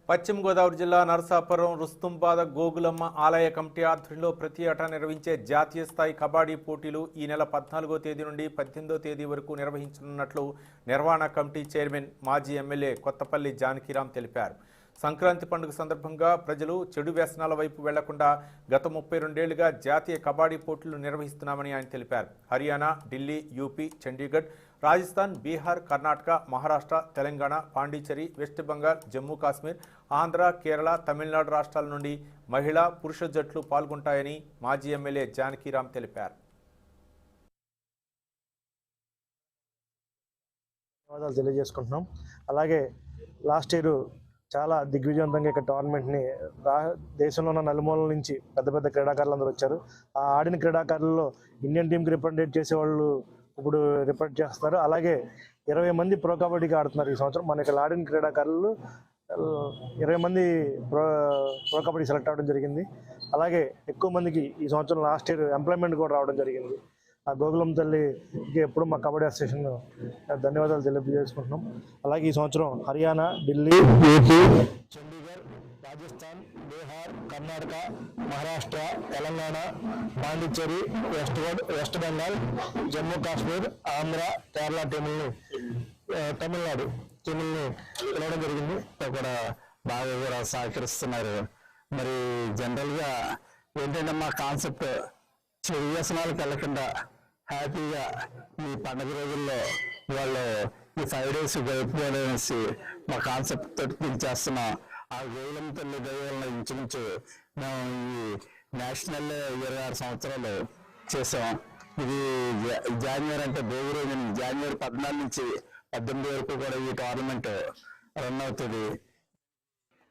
పశ్చిమ గోదావరి జిల్లా నరసాపురం రుస్తుంబాద గోగులమ్మ ఆలయ కమిటీ ఆధ్వర్యంలో ప్రతి ఏటా నిర్వహించే జాతీయ స్థాయి కబడ్డీ పోటీలు ఈ నెల 14వ తేదీ నుండి 18వ తేదీ వరకు నిర్వహించనున్నట్లు నిర్వహణ కమిటీ చైర్మన్ మాజీ ఎమ్మెల్యే కొత్తపల్లి జానకిరాం తెలిపారు. సంక్రాంతి పండుగ సందర్భంగా ప్రజలు చెడు వ్యసనాల వైపు వెళ్లకుండా గత 32 ఏళ్లుగా జాతీయ కబడ్డీ పోటీలు నిర్వహిస్తున్నామని ఆయన తెలిపారు. హర్యానా, ఢిల్లీ, యూపీ, చండీగఢ్, రాజస్థాన్, బీహార్, కర్ణాటక, మహారాష్ట్ర, తెలంగాణ, పాండిచేరి, వెస్ట్ బెంగాల్, జమ్మూ కాశ్మీర్, ఆంధ్ర, కేరళ, తమిళనాడు రాష్ట్రాల నుండి మహిళా, పురుష జట్లు పాల్గొంటాయని మాజీ ఎమ్మెల్యే జానకిరాం తెలిపారు. తెలియజేసుకుంటున్నాం. అలాగే లాస్ట్ ఇయర్ చాలా దిగ్విజయవంతంగా ఇక్కడ టోర్నమెంట్ని దేశంలో ఉన్న నలుమూలల నుంచి పెద్ద పెద్ద క్రీడాకారులు అందరూ వచ్చారు. ఆ ఆడిన క్రీడాకారుల్లో ఇండియన్ టీంకి రిప్రజెంటేట్ చేసేవాళ్ళు ఇప్పుడు రిప్రజెంట్ చేస్తున్నారు. అలాగే 20 మంది ప్రో కబడ్డీకి ఆడుతున్నారు ఈ సంవత్సరం. మన ఇక్కడ ఆడిన క్రీడాకారులు 20 మంది ప్రో కబడ్డీ సెలెక్ట్ అవ్వడం జరిగింది. అలాగే ఎక్కువ మందికి ఈ సంవత్సరం లాస్ట్ ఇయర్ ఎంప్లాయ్మెంట్ కూడా రావడం జరిగింది. ఆ గోగులమ్మ తల్లికి ఎప్పుడు మా కబడ్డీ అసోసియేషన్ ధన్యవాదాలు తెలియజేసుకుంటున్నాం. అలాగే ఈ సంవత్సరం హర్యానా, ఢిల్లీ, యూపీ, చండీగఢ్, రాజస్థాన్, బీహార్, కర్ణాటక, మహారాష్ట్ర, తెలంగాణ, పాండిచ్చేరి, వెస్ట్ బెంగాల్, జమ్మూ కాశ్మీర్, ఆంధ్ర, కేరళ తమిళనాడు టీముల్ని పిలవడం జరిగింది. కూడా బాగా కూడా సహకరిస్తున్నారు. మరి జనరల్గా ఏంటంటే మా కాన్సెప్ట్ చెడు వ్యసనాలకు వెళ్ళకుండా హ్యాపీగా ఈ పండుగ రోజుల్లో వాళ్ళు ఈ 5 days గడుపుకోవాలనేసి మా కాన్సెప్ట్ తోటి పిలిచేస్తున్నాం. ఆ గోగులమ్మ తల్లి దైవాలను ఇంచుమించు మేము ఈ నేషనల్ 26 సంవత్సరాలు చేసాం. ఇది జనవరి అంటే భోగి రోజు జనవరి 14 నుంచి 18 వరకు కూడా ఈ టోర్నమెంట్ రన్ అవుతుంది.